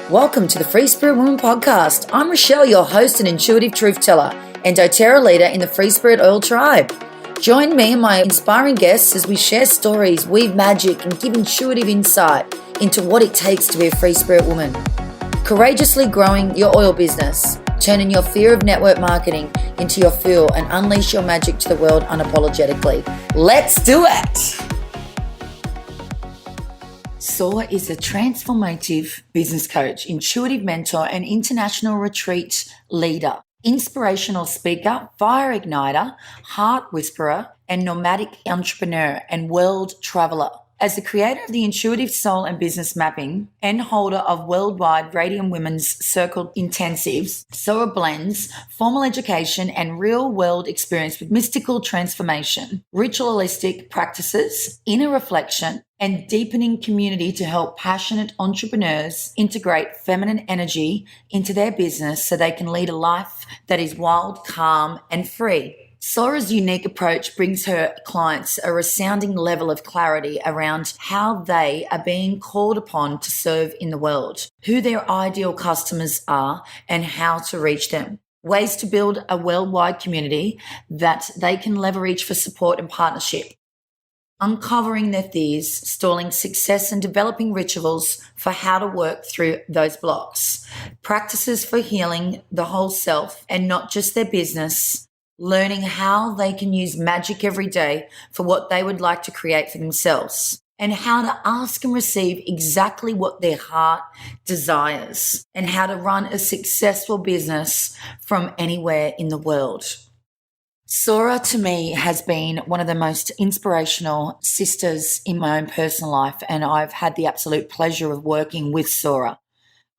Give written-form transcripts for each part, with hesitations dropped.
Welcome to the Free Spirit Woman podcast. I'm Rechelle, your host and intuitive truth teller and doTERRA leader in the Free Spirit Oil tribe. Join me and my inspiring guests as we share stories, weave magic, and give intuitive insight into what it takes to be a free spirit woman. Courageously growing your oil business, turning your fear of network marketing into your fuel, and unleash your magic to the world unapologetically. Let's do it! Sora is a transformative business coach, intuitive mentor, and international retreat leader, inspirational speaker, fire igniter, heart whisperer, and nomadic entrepreneur and world traveler. As the creator of the Intuitive Soul and Business Mapping and holder of worldwide Radiant Women's Circle Intensives, Sora blends formal education and real-world experience with mystical transformation, ritualistic practices, inner reflection, and deepening community to help passionate entrepreneurs integrate feminine energy into their business so they can lead a life that is wild, calm, and free. Sora's unique approach brings her clients a resounding level of clarity around how they are being called upon to serve in the world, who their ideal customers are, and how to reach them. Ways to build a worldwide community that they can leverage for support and partnership. Uncovering their fears, stalling success, and developing rituals for how to work through those blocks. Practices for healing the whole self and not just their business. Learning how they can use magic every day for what they would like to create for themselves, and how to ask and receive exactly what their heart desires, and how to run a successful business from anywhere in the world. Sora, to me, has been one of the most inspirational sisters in my own personal life, and I've had the absolute pleasure of working with Sora.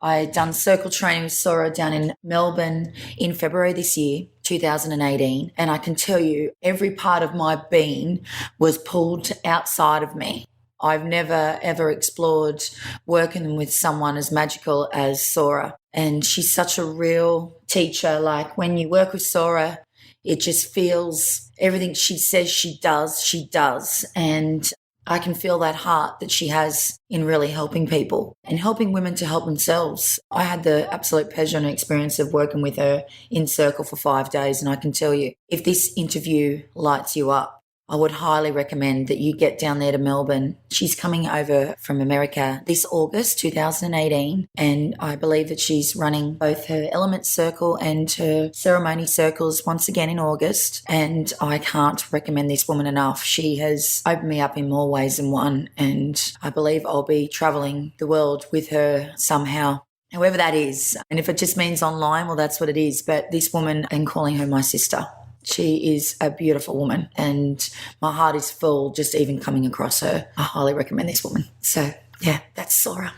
I had done circle training with Sora down in Melbourne in February this year, 2018, and I can tell you every part of my being was pulled outside of me. I've never, ever explored working with someone as magical as Sora, and she's such a real teacher. Like when you work with Sora, it just feels everything she says she does, and I can feel that heart that she has in really helping people and helping women to help themselves. I had the absolute pleasure and experience of working with her in circle for 5 days, and I can tell you, if this interview lights you up, I would highly recommend that you get down there to Melbourne. She's coming over from America this August 2018, and I believe that she's running both her Element Circle and her Ceremony Circles once again in August, and I can't recommend this woman enough. She has opened me up in more ways than one, and I believe I'll be traveling the world with her somehow. However that is, and if it just means online, well, that's what it is. But this woman, I'm calling her my sister. She is a beautiful woman, and my heart is full just even coming across her. I highly recommend this woman. So, yeah, that's Sora.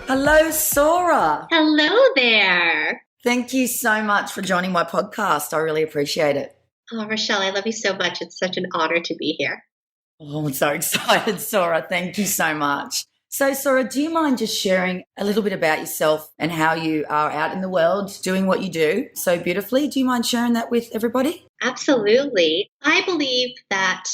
Hello, Sora. Hello there. Thank you so much for joining my podcast. I really appreciate it. Oh, Rechelle, I love you so much. It's such an honor to be here. Oh, I'm so excited, Sora. Thank you so much. So, Sora, do you mind just sharing a little bit about yourself and how you are out in the world doing what you do so beautifully? Do you mind sharing that with everybody? Absolutely. I believe that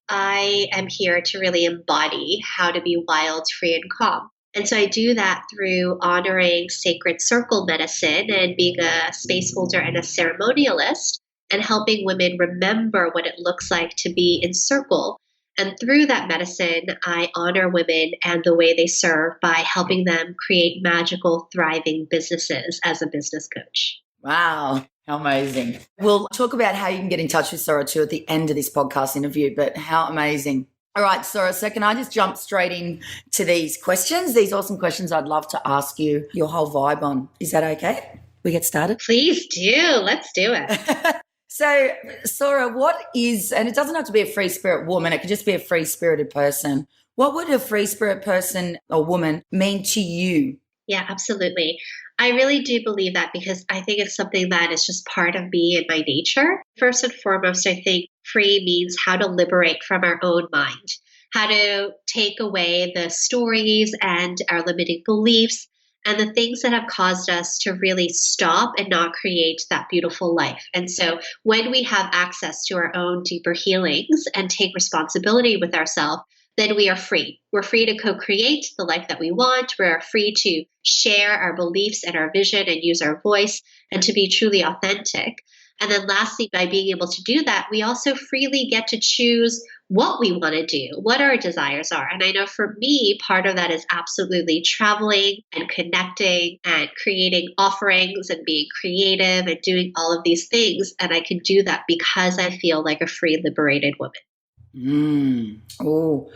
I am here to really embody how to be wild, free, and calm. And so I do that through honoring sacred circle medicine and being a space holder and a ceremonialist and helping women remember what it looks like to be in circle. And through that medicine, I honor women and the way they serve by helping them create magical, thriving businesses as a business coach. Wow, how amazing. We'll talk about how you can get in touch with Sora too at the end of this podcast interview, but how amazing. All right, Sora, so can I just jump straight into these questions, these awesome questions I'd love to ask you your whole vibe on. Is that okay? We get started? Please do. Let's do it. So, Sora, what is, and it doesn't have to be a free spirit woman, it could just be a free spirited person. What would a free spirit person or woman mean to you? Yeah, absolutely. I really do believe that because I think it's something that is just part of me and my nature. First and foremost, I think free means how to liberate from our own mind, how to take away the stories and our limiting beliefs and the things that have caused us to really stop and not create that beautiful life. And so when we have access to our own deeper healings and take responsibility with ourselves, then we are free. We're free to co-create the life that we want. We're free to share our beliefs and our vision and use our voice and to be truly authentic. And then lastly, by being able to do that, we also freely get to choose what we want to do, what our desires are. And I know for me, part of that is absolutely traveling and connecting and creating offerings and being creative and doing all of these things. And I can do that because I feel like a free, liberated woman. Oh,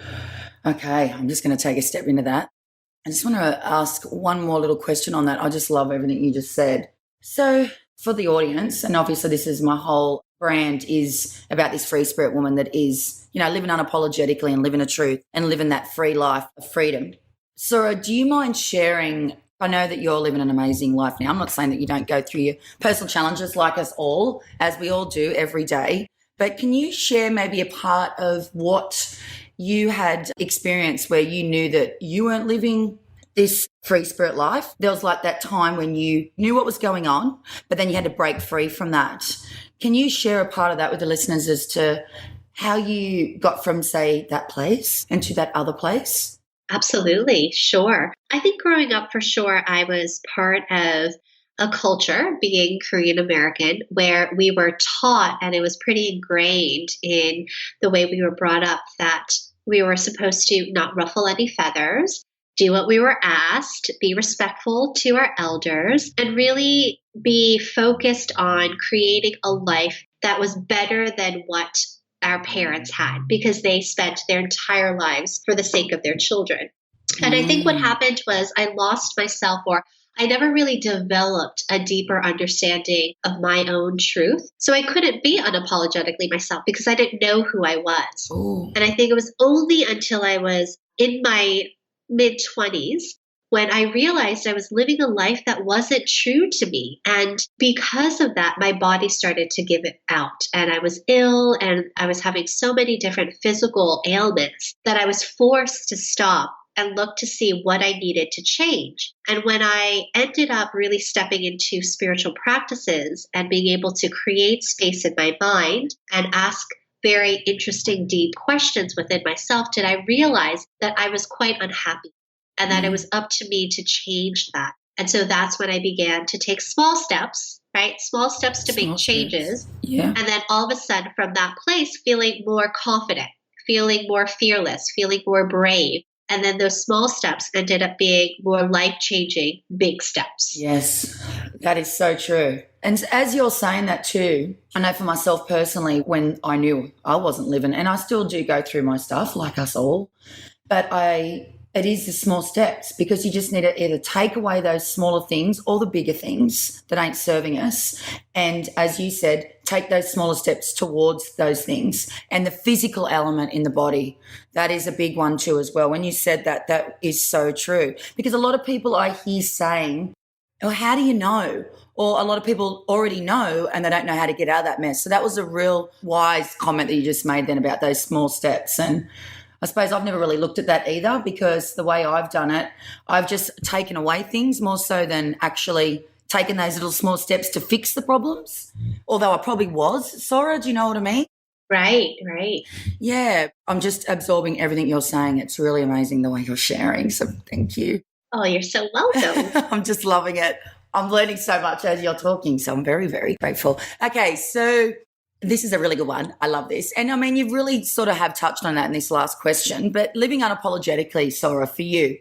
okay. I'm just going to take a step into that. I just want to ask one more little question on that. I just love everything you just said. So for the audience, and obviously this is my whole brand, is about this free spirit woman that is, living unapologetically and living a truth and living that free life of freedom. Sora, do you mind sharing? I know that you're living an amazing life now. I'm not saying that you don't go through your personal challenges like us all, as we all do every day, but can you share maybe a part of what you had experienced where you knew that you weren't living this free spirit life? There was like that time when you knew what was going on, but then you had to break free from that. Can you share a part of that with the listeners as to how you got from, say, that place and to that other place? Absolutely. Sure. I think growing up, for sure, I was part of a culture, being Korean American, where we were taught, and it was pretty ingrained in the way we were brought up, that we were supposed to not ruffle any feathers, do what we were asked, be respectful to our elders, and really be focused on creating a life that was better than what our parents had, because they spent their entire lives for the sake of their children. And I think what happened was I lost myself, or I never really developed a deeper understanding of my own truth. So I couldn't be unapologetically myself because I didn't know who I was. Ooh. And I think it was only until I was in my mid-20s when I realized I was living a life that wasn't true to me. And because of that, my body started to give it out. And I was ill, and I was having so many different physical ailments that I was forced to stop and look to see what I needed to change. And when I ended up really stepping into spiritual practices and being able to create space in my mind and ask very interesting, deep questions within myself, did I realize that I was quite unhappy and that it was up to me to change that. And so that's when I began to take small steps, right? Small steps to make changes. Yeah. And then all of a sudden from that place, feeling more confident, feeling more fearless, feeling more brave. And then those small steps ended up being more life-changing big steps. Yes, that is so true. And as you're saying that too, I know for myself personally, when I knew I wasn't living, and I still do go through my stuff like us all, but it is the small steps, because you just need to either take away those smaller things or the bigger things that ain't serving us. And as you said, take those smaller steps towards those things. And the physical element in the body, that is a big one too as well. When you said that, that is so true. Because a lot of people I hear saying, oh, how do you know? Or a lot of people already know and they don't know how to get out of that mess. So that was a real wise comment that you just made then about those small steps. And I suppose I've never really looked at that either, because the way I've done it, I've just taken away things more so than actually taken those little small steps to fix the problems. Although I probably was, Sora, do you know what I mean? Right. Yeah, I'm just absorbing everything you're saying. It's really amazing the way you're sharing, so thank you. Oh, you're so welcome. I'm just loving it. I'm learning so much as you're talking, so I'm very, very grateful. Okay, so this is a really good one. I love this. And I mean, you've really sort of have touched on that in this last question, but living unapologetically, Sora, for you,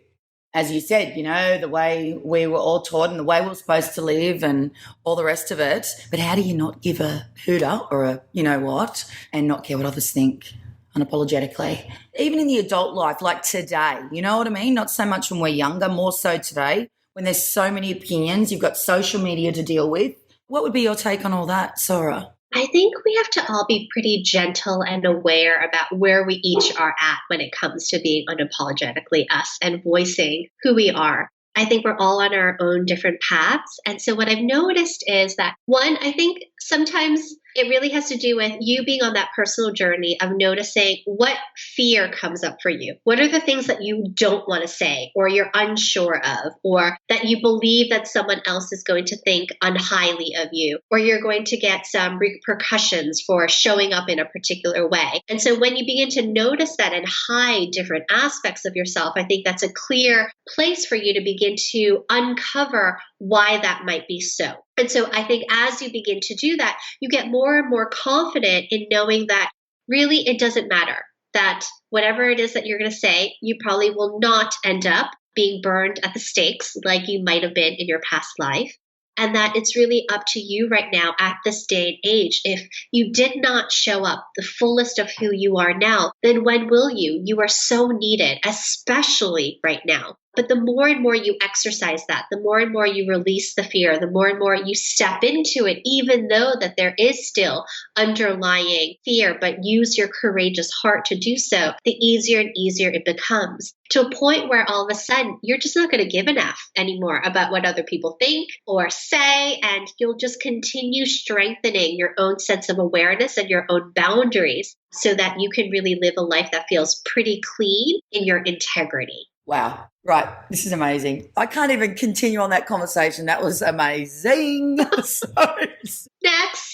as you said, the way we were all taught and the way we were supposed to live and all the rest of it. But how do you not give a hooter or a what and not care what others think unapologetically? Even in the adult life, like today, you know what I mean? Not so much when we're younger, more so today, when there's so many opinions, you've got social media to deal with. What would be your take on all that, Sora? I think we have to all be pretty gentle and aware about where we each are at when it comes to being unapologetically us and voicing who we are. I think we're all on our own different paths. And so what I've noticed is that, one, I think sometimes it really has to do with you being on that personal journey of noticing what fear comes up for you. What are the things that you don't want to say or you're unsure of, or that you believe that someone else is going to think unhighly of you, or you're going to get some repercussions for showing up in a particular way. And so when you begin to notice that and hide different aspects of yourself, I think that's a clear place for you to begin to uncover why that might be so. And so I think as you begin to do that, you get more and more confident in knowing that really it doesn't matter, that whatever it is that you're going to say, you probably will not end up being burned at the stakes like you might have been in your past life. And that it's really up to you right now at this day and age. If you did not show up the fullest of who you are now, then when will you? You are so needed, especially right now. But the more and more you exercise that, the more and more you release the fear, the more and more you step into it, even though that there is still underlying fear, but use your courageous heart to do so, the easier and easier it becomes, to a point where all of a sudden you're just not going to give an F anymore about what other people think or say, and you'll just continue strengthening your own sense of awareness and your own boundaries so that you can really live a life that feels pretty clean in your integrity. Wow. Right. This is amazing. I can't even continue on that conversation. That was amazing. Next.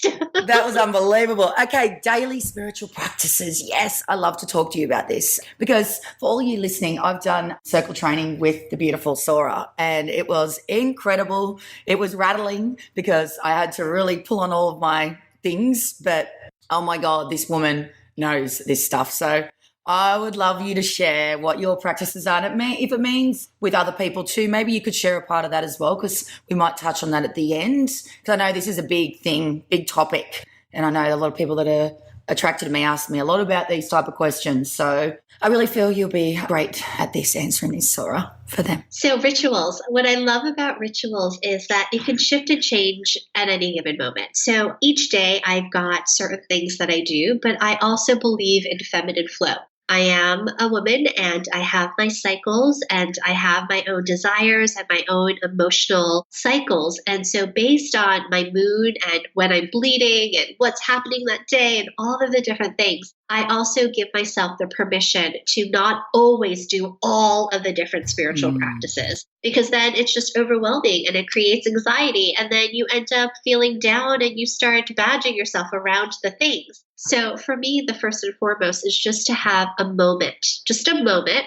That was unbelievable. Okay. Daily spiritual practices. Yes. I love to talk to you about this because for all you listening, I've done circle training with the beautiful Sora and it was incredible. It was rattling because I had to really pull on all of my things, but oh my God, this woman knows this stuff. So I would love you to share what your practices are. And if it means with other people too, maybe you could share a part of that as well because we might touch on that at the end because I know this is a big thing, big topic. And I know a lot of people that are attracted to me ask me a lot about these type of questions. So I really feel you'll be great at this, answering this, Sora, for them. So rituals, what I love about rituals is that it can shift and change at any given moment. So each day I've got certain things that I do, but I also believe in feminine flow. I am a woman and I have my cycles and I have my own desires and my own emotional cycles. And so based on my mood and when I'm bleeding and what's happening that day and all of the different things, I also give myself the permission to not always do all of the different spiritual practices because then it's just overwhelming and it creates anxiety. And then you end up feeling down and you start badging yourself around the things. So for me, the first and foremost is just to have a moment, just a moment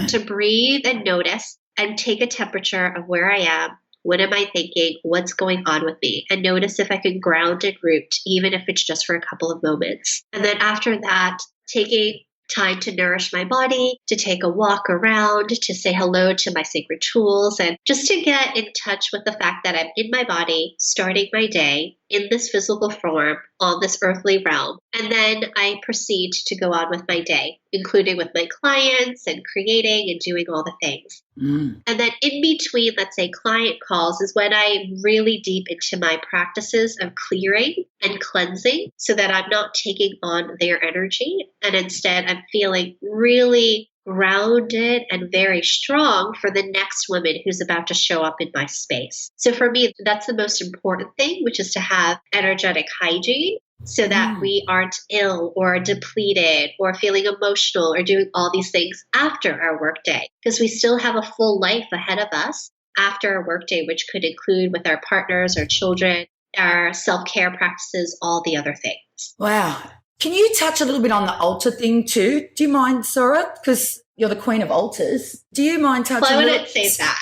to breathe and notice and take a temperature of where I am. What am I thinking? What's going on with me? And notice if I can ground and root, even if it's just for a couple of moments. And then after that, taking time to nourish my body, to take a walk around, to say hello to my sacred tools, and just to get in touch with the fact that I'm in my body, starting my day in this physical form on this earthly realm. And then I proceed to go on with my day, including with my clients and creating and doing all the things. And then in between, let's say client calls is when I'm really deep into my practices of clearing and cleansing so that I'm not taking on their energy. And instead I'm feeling really grounded and very strong for the next woman who's about to show up in my space. So for me, that's the most important thing, which is to have energetic hygiene so that we aren't ill or depleted or feeling emotional or doing all these things after our workday, because we still have a full life ahead of us after our workday, which could include with our partners, our children, our self-care practices, all the other things. Wow. Can you touch a little bit on the altar thing too? Do you mind, Sora? Because you're the queen of altars. Do you mind touching Well, I wouldn't say that.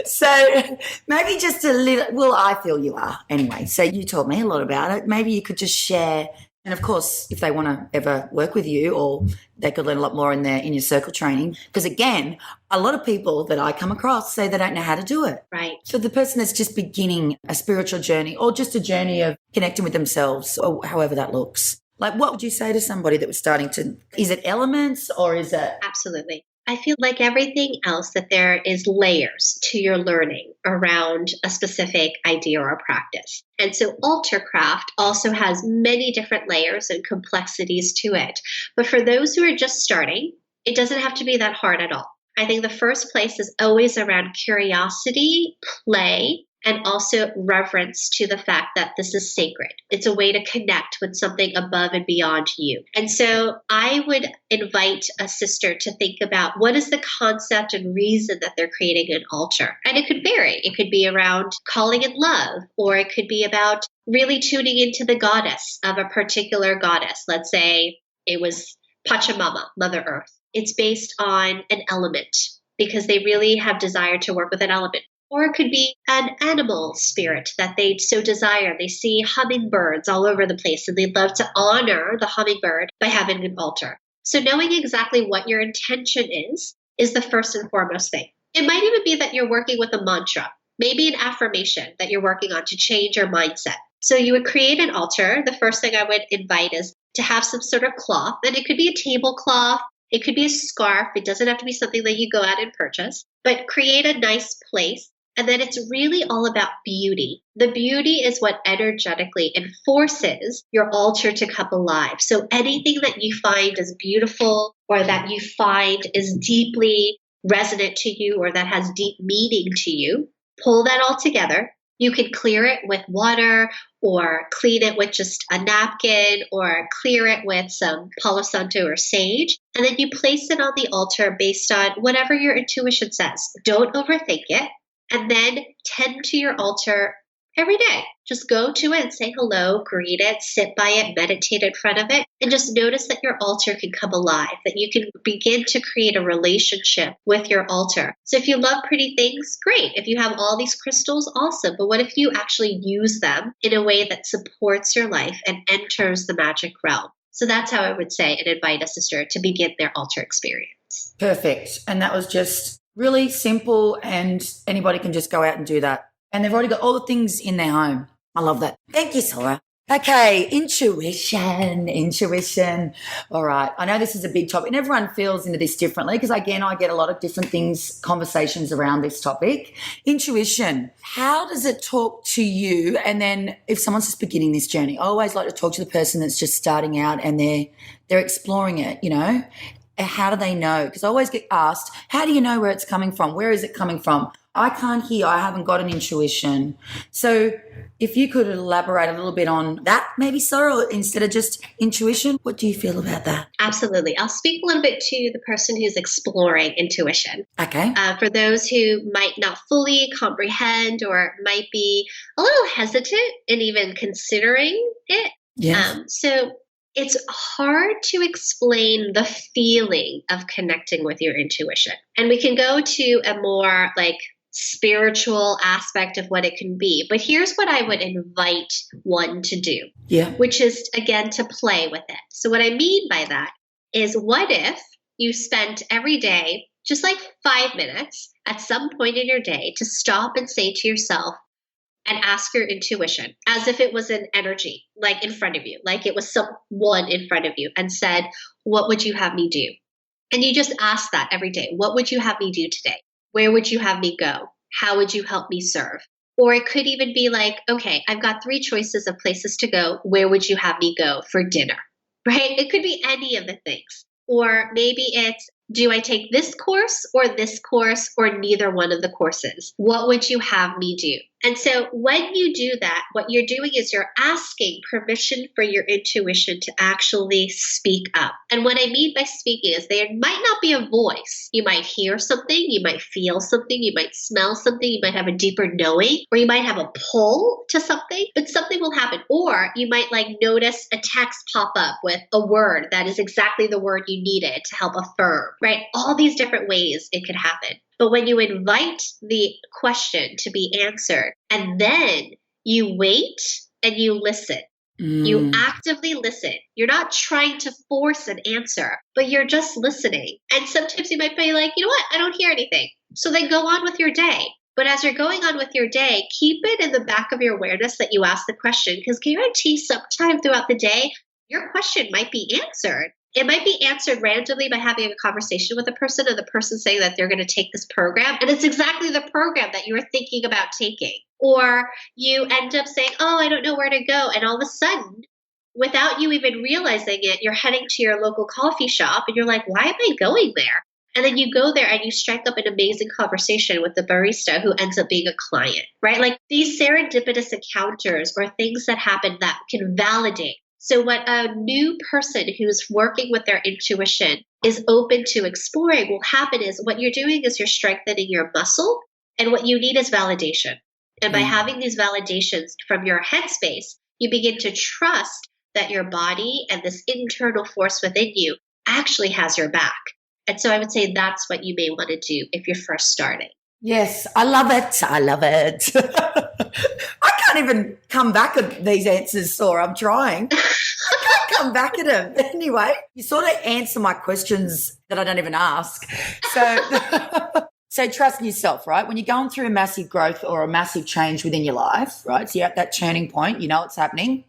So maybe just a little, well, I feel you are anyway. So you told me a lot about it. Maybe you could just share. And of course, if they want to ever work with you or they could learn a lot more in your circle training. Because again, a lot of people that I come across say they don't know how to do it. Right. So the person that's just beginning a spiritual journey or just a journey of connecting with themselves or however that looks. Like what would you say to somebody that was starting to, is it elements or is it? Absolutely. I feel like everything else that there is layers to your learning around a specific idea or a practice. And so altarcraft also has many different layers and complexities to it. But for those who are just starting, it doesn't have to be that hard at all. I think the first place is always around curiosity, play, and also reverence to the fact that this is sacred. It's a way to connect with something above and beyond you. And so I would invite a sister to think about what is the concept and reason that they're creating an altar. And it could vary. It could be around calling in love, or it could be about really tuning into the goddess of a particular goddess. Let's say it was Pachamama, Mother Earth. It's based on an element because they really have desire to work with an element. Or it could be an animal spirit that they so desire. They see hummingbirds all over the place and they'd love to honor the hummingbird by having an altar. So knowing exactly what your intention is the first and foremost thing. It might even be that you're working with a mantra, maybe an affirmation that you're working on to change your mindset. So you would create an altar. The first thing I would invite is to have some sort of cloth, and it could be a tablecloth. It could be a scarf. It doesn't have to be something that you go out and purchase, but create a nice place. And then it's really all about beauty. The beauty is what energetically enforces your altar to come alive. So anything that you find is beautiful or that you find is deeply resonant to you or that has deep meaning to you, pull that all together. You can clear it with water or clean it with just a napkin or clear it with some Palo Santo or sage. And then you place it on the altar based on whatever your intuition says. Don't overthink it. And then tend to your altar every day. Just go to it and say hello, greet it, sit by it, meditate in front of it, and just notice that your altar can come alive, that you can begin to create a relationship with your altar. So if you love pretty things, great. If you have all these crystals, awesome. But what if you actually use them in a way that supports your life and enters the magic realm? So that's how I would say and invite a sister to begin their altar experience. Perfect. And that was just really simple, and anybody can just go out and do that. And they've already got all the things in their home. I love that. Thank you, Sora. Okay, intuition. All right. I know this is a big topic and everyone feels into this differently because, again, I get a lot of different things, conversations around this topic. Intuition. How does it talk to you? And then if someone's just beginning this journey, I always like to talk to the person that's just starting out and they're exploring it, you know. How do they know? Because I always get asked, how do you know where it's coming from? Where is it coming from? I can't hear. I haven't got an intuition. So if you could elaborate a little bit on that, maybe, Sora, instead of just intuition, what do you feel about that? Absolutely. I'll speak a little bit to the person who's exploring intuition. Okay. For those who might not fully comprehend or might be a little hesitant in even considering it. Yes. So it's hard to explain the feeling of connecting with your intuition. And we can go to a more spiritual aspect of what it can be. But here's what I would invite one to do, which is, again, to play with it. So what I mean by that is, what if you spent every day just 5 minutes at some point in your day to stop and say to yourself, and ask your intuition as if it was an energy, in front of you, like it was someone in front of you, and said, what would you have me do? And you just ask that every day. What would you have me do today? Where would you have me go? How would you help me serve? Or it could even be okay, I've got 3 choices of places to go. Where would you have me go for dinner? Right? It could be any of the things. Or maybe it's, do I take this course or neither one of the courses? What would you have me do? And so when you do that, what you're doing is you're asking permission for your intuition to actually speak up. And what I mean by speaking is there might not be a voice. You might hear something, you might feel something, you might smell something, you might have a deeper knowing, or you might have a pull to something, but something will happen. Or you might notice a text pop up with a word that is exactly the word you needed to help affirm, right? All these different ways it could happen. But when you invite the question to be answered and then you wait and you listen, you actively listen. You're not trying to force an answer, but you're just listening. And sometimes you might be like, you know what? I don't hear anything. So then go on with your day. But as you're going on with your day, keep it in the back of your awareness that you asked the question, because guarantee sometime throughout the day, your question might be answered. It might be answered randomly by having a conversation with a person and the person saying that they're going to take this program. And it's exactly the program that you were thinking about taking. Or you end up saying, oh, I don't know where to go. And all of a sudden, without you even realizing it, you're heading to your local coffee shop and you're like, why am I going there? And then you go there and you strike up an amazing conversation with the barista who ends up being a client, right? Like these serendipitous encounters or things that happen that can validate. So what a new person who's working with their intuition is open to exploring will happen is what you're doing is you're strengthening your muscle, and what you need is validation. And by having these validations from your headspace, you begin to trust that your body and this internal force within you actually has your back. And so I would say that's what you may want to do if you're first starting. Yes, I love it. I love it. I can't even come back at these answers, Sora. I'm trying. I can't come back at them. Anyway, you sort of answer my questions that I don't even ask. So trust in yourself, right? When you're going through a massive growth or a massive change within your life, right? So you're at that turning point, you know what's happening.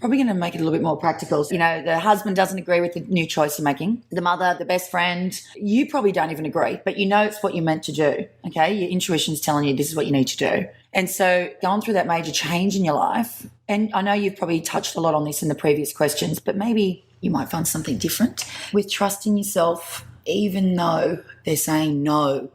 Probably going to make it a little bit more practical. You know, the husband doesn't agree with the new choice you're making. The mother, the best friend, you probably don't even agree, but you know it's what you're meant to do, okay? Your intuition's telling you this is what you need to do. And so going through that major change in your life, and I know you've probably touched a lot on this in the previous questions, but maybe you might find something different with trusting yourself, even though they're saying no,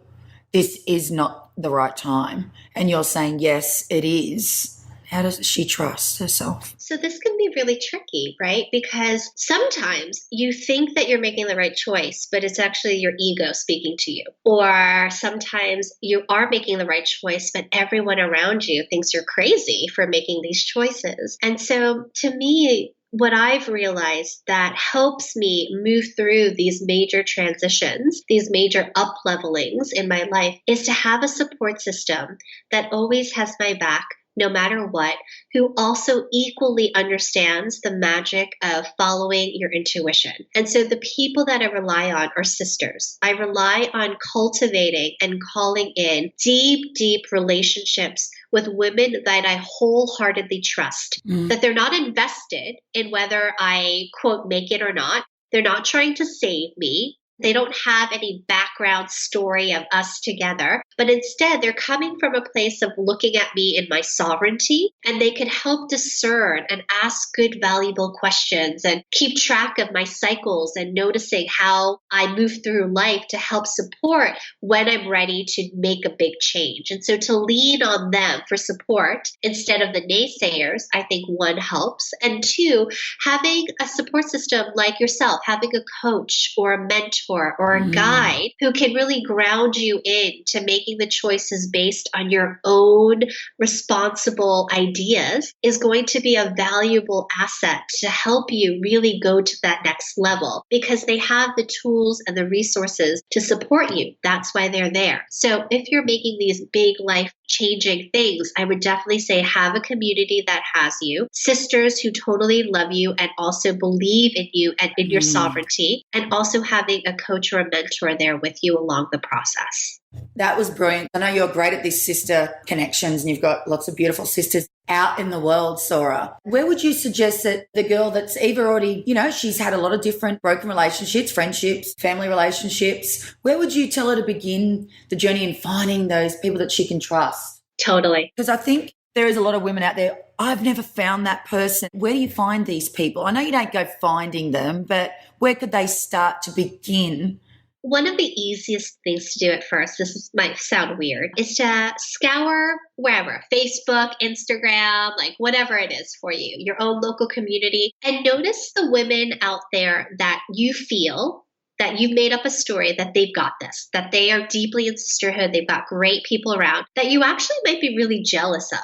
this is not the right time. And you're saying, yes, it is. How does she trust herself? So this can be really tricky, right? Because sometimes you think that you're making the right choice, but it's actually your ego speaking to you. Or sometimes you are making the right choice, but everyone around you thinks you're crazy for making these choices. And so to me, what I've realized that helps me move through these major transitions, these major up-levelings in my life, is to have a support system that always has my back, no matter what, who also equally understands the magic of following your intuition. And so the people that I rely on are sisters. I rely on cultivating and calling in deep, deep relationships with women that I wholeheartedly trust, that they're not invested in whether I, quote, make it or not. They're not trying to save me. They don't have any background story of us together, but instead they're coming from a place of looking at me in my sovereignty, and they can help discern and ask good, valuable questions and keep track of my cycles and noticing how I move through life to help support when I'm ready to make a big change. And so to lean on them for support instead of the naysayers, I think one helps. And two, having a support system like yourself, having a coach or a mentor or a guide who can really ground you into making the choices based on your own responsible ideas is going to be a valuable asset to help you really go to that next level, because they have the tools and the resources to support you. That's why they're there. So if you're making these big life changing things, I would definitely say have a community that has you, sisters who totally love you and also believe in you and in your sovereignty, and also having a coach or a mentor there with you along the process. That was brilliant. I know you're great at these sister connections and you've got lots of beautiful sisters out in the world, Sora. Where would you suggest that the girl that's either already, you know, she's had a lot of different broken relationships, friendships, family relationships, where would you tell her to begin the journey in finding those people that she can trust? Totally. Because I think there is a lot of women out there, I've never found that person. Where do you find these people? I know you don't go finding them, but where could they start to begin? One of the easiest things to do at first, might sound weird, is to scour wherever, Facebook, Instagram, like whatever it is for you, your own local community, and notice the women out there that you feel that you've made up a story that they've got this, that they are deeply in sisterhood, they've got great people around, that you actually might be really jealous of.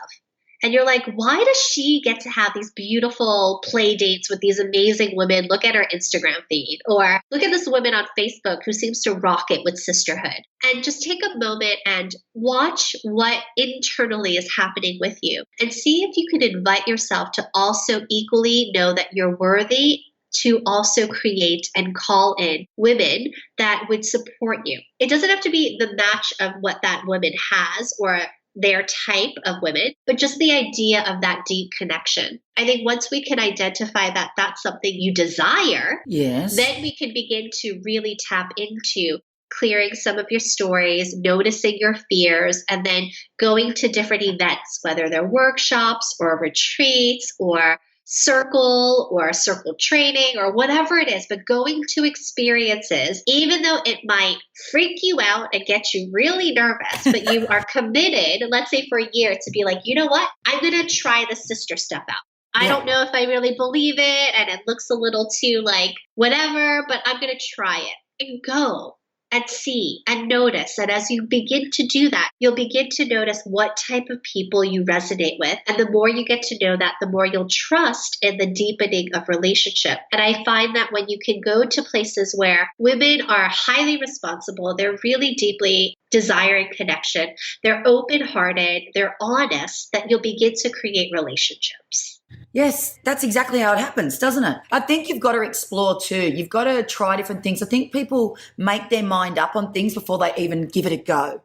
And you're like, why does she get to have these beautiful play dates with these amazing women? Look at her Instagram feed. Or look at this woman on Facebook who seems to rock it with sisterhood. And just take a moment and watch what internally is happening with you. And see if you can invite yourself to also equally know that you're worthy to also create and call in women that would support you. It doesn't have to be the match of what that woman has or their type of women, but just the idea of that deep connection. I think once we can identify that that's something you desire, yes, then we can begin to really tap into clearing some of your stories, noticing your fears, and then going to different events, whether they're workshops or retreats or circle or circle training or whatever it is, but going to experiences, even though it might freak you out and get you really nervous, but you are committed, let's say for a year, to be like, you know what? I'm going to try the sister stuff out. I don't know if I really believe it and it looks a little too like whatever, but I'm going to try it and go and see and notice. And as you begin to do that, you'll begin to notice what type of people you resonate with. And the more you get to know that, the more you'll trust in the deepening of relationship. And I find that when you can go to places where women are highly responsible, they're really deeply desiring connection, they're open-hearted, they're honest, that you'll begin to create relationships. Yes, that's exactly how it happens, doesn't it? I think you've got to explore too. You've got to try different things. I think people make their mind up on things before they even give it a go.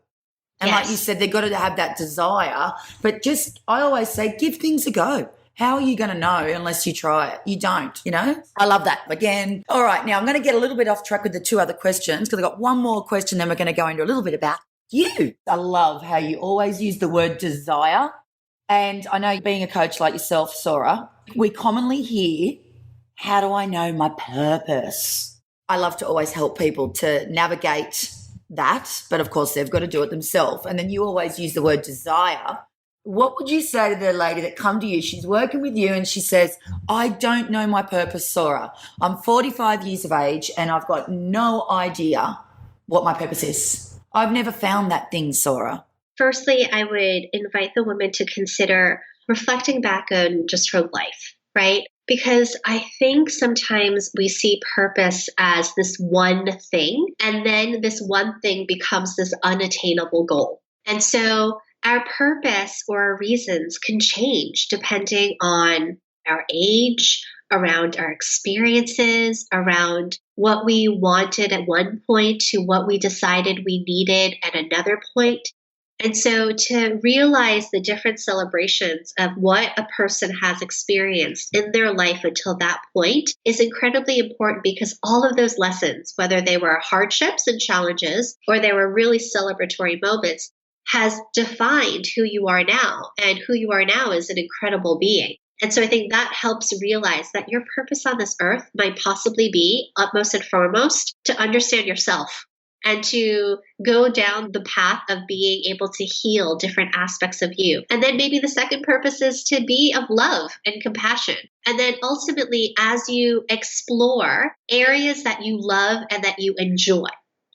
And like you said, they've got to have that desire. But just, I always say, give things a go. How are you going to know unless you try it? You don't, you know? I love that. Again, all right, now I'm going to get a little bit off track with the two other questions because I've got one more question, then we're going to go into a little bit about you. I love how you always use the word desire. And I know being a coach like yourself, Sora, we commonly hear, how do I know my purpose? I love to always help people to navigate that, but of course they've got to do it themselves. And then you always use the word desire. What would you say to the lady that come to you, she's working with you and she says, I don't know my purpose, Sora. I'm 45 years of age and I've got no idea what my purpose is. I've never found that thing, Sora. Firstly, I would invite the woman to consider reflecting back on just her life, right? Because I think sometimes we see purpose as this one thing, and then this one thing becomes this unattainable goal. And so our purpose or our reasons can change depending on our age, around our experiences, around what we wanted at one point to what we decided we needed at another point. And so to realize the different celebrations of what a person has experienced in their life until that point is incredibly important, because all of those lessons, whether they were hardships and challenges or they were really celebratory moments, has defined who you are now. And who you are now is an incredible being. And so I think that helps realize that your purpose on this earth might possibly be, utmost and foremost, to understand yourself and to go down the path of being able to heal different aspects of you. And then maybe the second purpose is to be of love and compassion. And then ultimately, as you explore areas that you love and that you enjoy,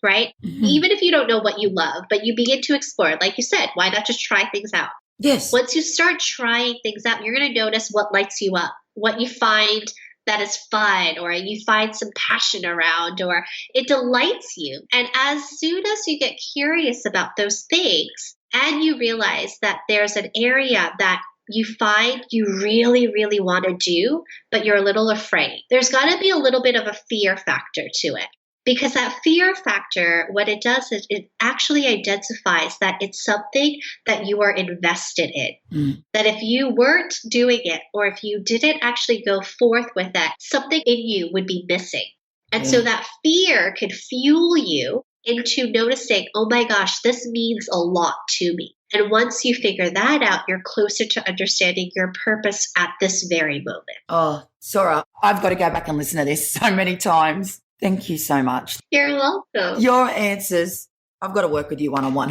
right? Mm-hmm. Even if you don't know what you love, but you begin to explore, like you said, why not just try things out? Yes. Once you start trying things out, you're going to notice what lights you up, what you find that is fun, or you find some passion around, or it delights you. And as soon as you get curious about those things and you realize that there's an area that you find you really, really want to do, but you're a little afraid, there's got to be a little bit of a fear factor to it. Because that fear factor, what it does is it actually identifies that it's something that you are invested in. Mm. That if you weren't doing it, or if you didn't actually go forth with that, something in you would be missing. And so that fear could fuel you into noticing, oh my gosh, this means a lot to me. And once you figure that out, you're closer to understanding your purpose at this very moment. Oh, Sora, I've got to go back and listen to this so many times. Thank you so much. You're welcome. Your answers, I've got to work with you one-on-one.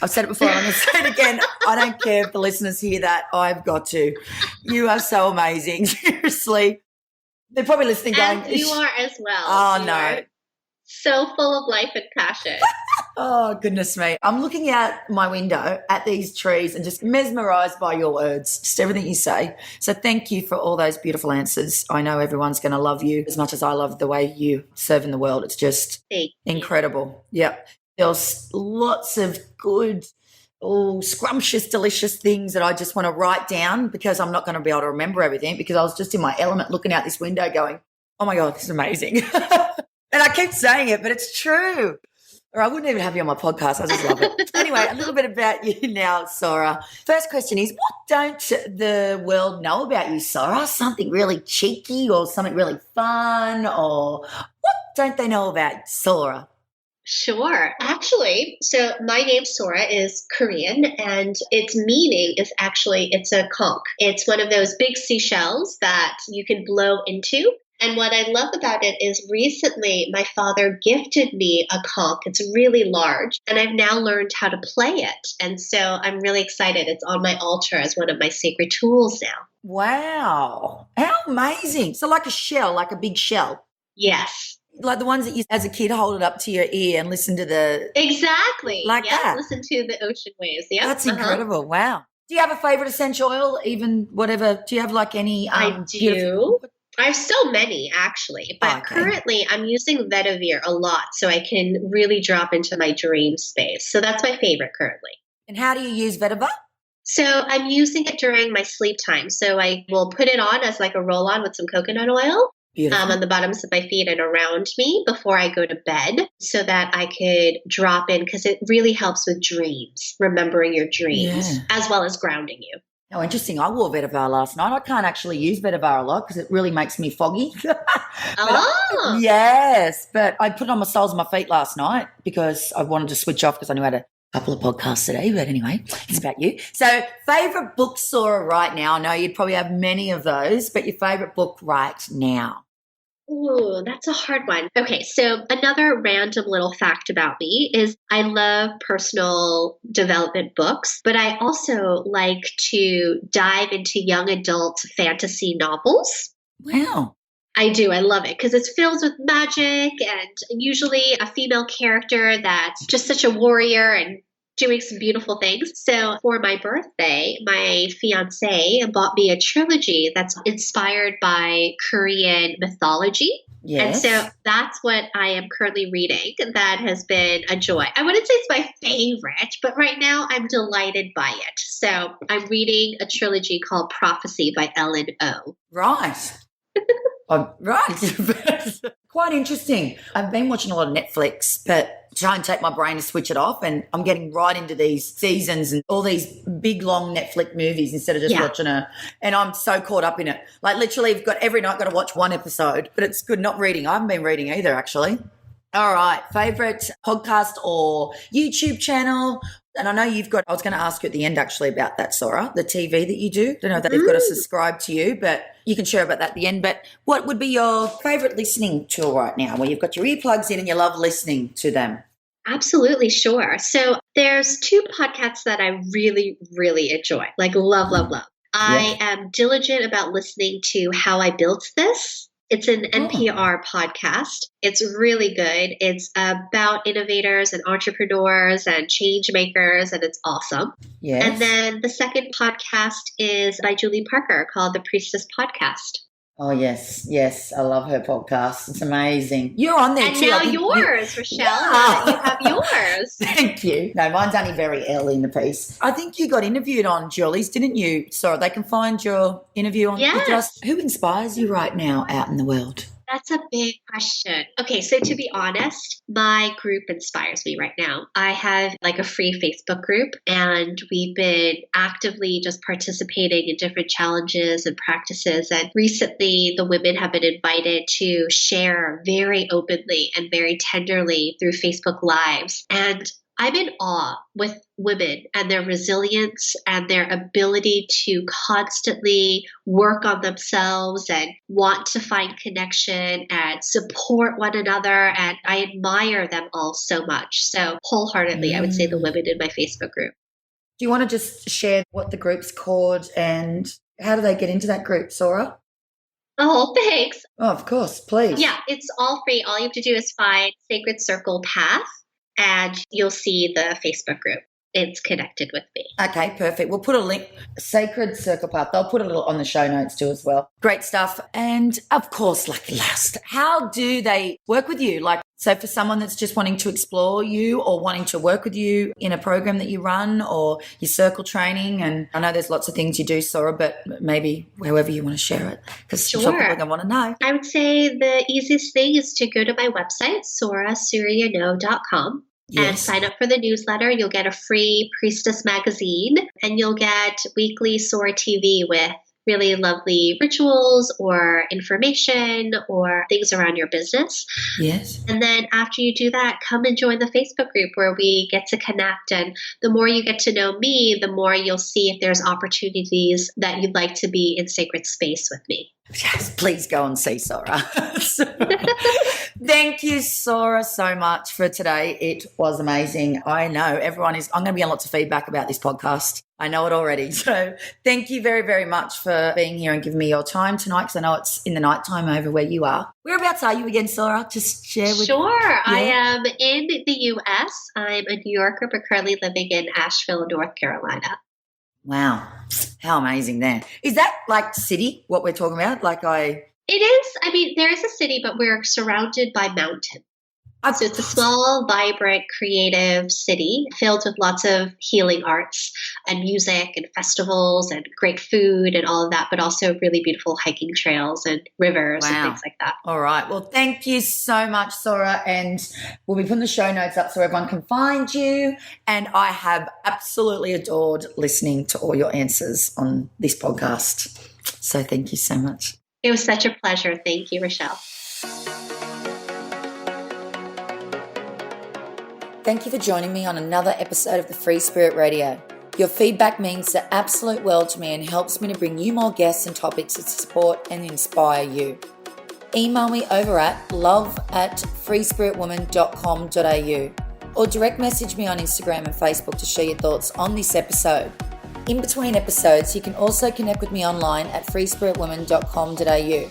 I've said it before, I'm going to say it again. I don't care if the listeners hear that. I've got to. You are so amazing. Seriously. They're probably listening going. And you are as well. Oh, you no. Are so full of life and passion. Oh, goodness me. I'm looking out my window at these trees and just mesmerised by your words, just everything you say. So thank you for all those beautiful answers. I know everyone's going to love you as much as I love the way you serve in the world. It's just incredible. Yep. There's lots of good, scrumptious, delicious things that I just want to write down, because I'm not going to be able to remember everything, because I was just in my element looking out this window going, oh, my God, this is amazing. And I keep saying it, but it's true. Or I wouldn't even have you on my podcast. I just love it. Anyway, a little bit about you now, Sora. First question is, what don't the world know about you, Sora? Something really cheeky or something really fun, or what don't they know about Sora? Sure. Actually, so my name Sora is Korean and its meaning is actually it's a conch. It's one of those big seashells that you can blow into. And what I love about it is recently my father gifted me a conch. It's really large and I've now learned how to play it. And so I'm really excited. It's on my altar as one of my sacred tools now. Wow. How amazing. So like a shell, like a big shell. Yes. Like the ones that you, as a kid, hold it up to your ear and listen to the... Exactly. Like that. Listen to the ocean waves. Yeah. That's incredible. Wow. Do you have a favorite essential oil, even whatever? Do you have like any... I do. I have so many actually, but currently I'm using Vetiver a lot so I can really drop into my dream space. So that's my favorite currently. And how do you use Vetiver? So I'm using it during my sleep time. So I will put it on as like a roll-on with some coconut oil on the bottoms of my feet and around me before I go to bed so that I could drop in because it really helps with dreams, remembering your dreams, as well as grounding you. Oh, interesting. I wore Vetiver last night. I can't actually use Vetiver a lot because it really makes me foggy. Yes, but I put it on my soles of my feet last night because I wanted to switch off because I knew I had a couple of podcasts today. But anyway, it's about you. So favourite book, Sora, right now? I know you'd probably have many of those, but your favourite book right now? Ooh, that's a hard one. Okay, so another random little fact about me is I love personal development books, but I also like to dive into young adult fantasy novels. Wow. I do. I love it because it's filled with magic and usually a female character that's just such a warrior and doing some beautiful things. So for my birthday, my fiance bought me a trilogy that's inspired by Korean mythology. Yes. And so that's what I am currently reading. That has been a joy. I wouldn't say it's my favorite, but right now I'm delighted by it. So I'm reading a trilogy called Prophecy by Ellen O. Right. Oh, right. Quite interesting. I've been watching a lot of Netflix, but try and take my brain to switch it off, and I'm getting right into these seasons and all these big, long Netflix movies instead of just watching and I'm so caught up in it. Like literally I've got every night got to watch one episode, but it's good not reading. I haven't been reading either, actually. All right. Favorite podcast or YouTube channel? And I know you've got, I was going to ask you at the end actually about that, Sora, the TV that you do. I don't know that they've got to subscribe to you, but you can share about that at the end. But what would be your favorite listening tool right now where you've got your earplugs in and you love listening to them? Absolutely, sure. So there's two podcasts that I really, really enjoy, like love, love, love. I am diligent about listening to How I Built This. It's an NPR podcast. It's really good. It's about innovators and entrepreneurs and change makers, and it's awesome. Yes. And then the second podcast is by Julie Parker called The Priestess Podcast. Oh, yes. Yes. I love her podcast. It's amazing. You're on there and too. Now yours, Rechelle. You have yours. Thank you. No, mine's only very early in the piece. I think you got interviewed on Julie's, didn't you? Sorry, they can find your interview on Who inspires you right now out in the world? That's a big question. Okay, so to be honest, my group inspires me right now. I have like a free Facebook group and we've been actively just participating in different challenges and practices. And recently the women have been invited to share very openly and very tenderly through Facebook Lives. And I'm in awe with women and their resilience and their ability to constantly work on themselves and want to find connection and support one another. And I admire them all so much. So wholeheartedly, I would say the women in my Facebook group. Do you want to just share what the group's called and how do they get into that group, Sora? Oh, thanks. Oh, of course, please. Yeah, it's all free. All you have to do is find Sacred Circle Path. And you'll see the Facebook group. It's connected with me. Okay, perfect. We'll put a link, Sacred Circle Path. They'll put a little on the show notes too as well. Great stuff. And of course, like last, how do they work with you? Like, so for someone that's just wanting to explore you or wanting to work with you in a program that you run or your circle training, and I know there's lots of things you do, Sora, but maybe however you want to share it, because some people are going to want to know. I would say the easiest thing is to go to my website, sorasuryaNo.com. Yes. And sign up for the newsletter. You'll get a free Priestess magazine and you'll get weekly Sora TV with really lovely rituals or information or things around your business. Yes. And then after you do that, come and join the Facebook group where we get to connect. And the more you get to know me, the more you'll see if there's opportunities that you'd like to be in sacred space with me. Yes, please go and see Sora. Thank you, Sora, so much for today. It was amazing. I know I'm going to be getting lots of feedback about this podcast. I know it already. So thank you very, very much for being here and giving me your time tonight, because I know it's in the nighttime over where you are. Whereabouts are you again, Sora? Just share with Sure. Yeah. I am in the U.S. I'm a New Yorker, but currently living in Asheville, North Carolina. Wow. How amazing there. Is that like city, what we're talking about? It is. I mean, there is a city, but we're surrounded by mountains. So it's a small, vibrant, creative city filled with lots of healing arts and music and festivals and great food and all of that, but also really beautiful hiking trails and rivers and things like that. All right. Well, thank you so much, Sora. And we'll be putting the show notes up so everyone can find you. And I have absolutely adored listening to all your answers on this podcast. So thank you so much. It was such a pleasure. Thank you, Rechelle. Thank you for joining me on another episode of the Free Spirit Radio. Your feedback means the absolute world to me and helps me to bring you more guests and topics that support and inspire you. Email me over at love@freespiritwoman.com.au or direct message me on Instagram and Facebook to share your thoughts on this episode. In between episodes, you can also connect with me online at freespiritwoman.com.au.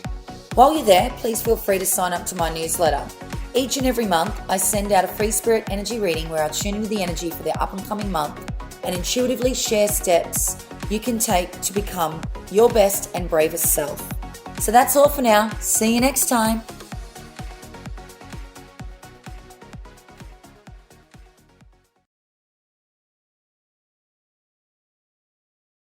While you're there, please feel free to sign up to my newsletter. Each and every month, I send out a free spirit energy reading where I tune into the energy for the up and coming month and intuitively share steps you can take to become your best and bravest self. So that's all for now. See you next time.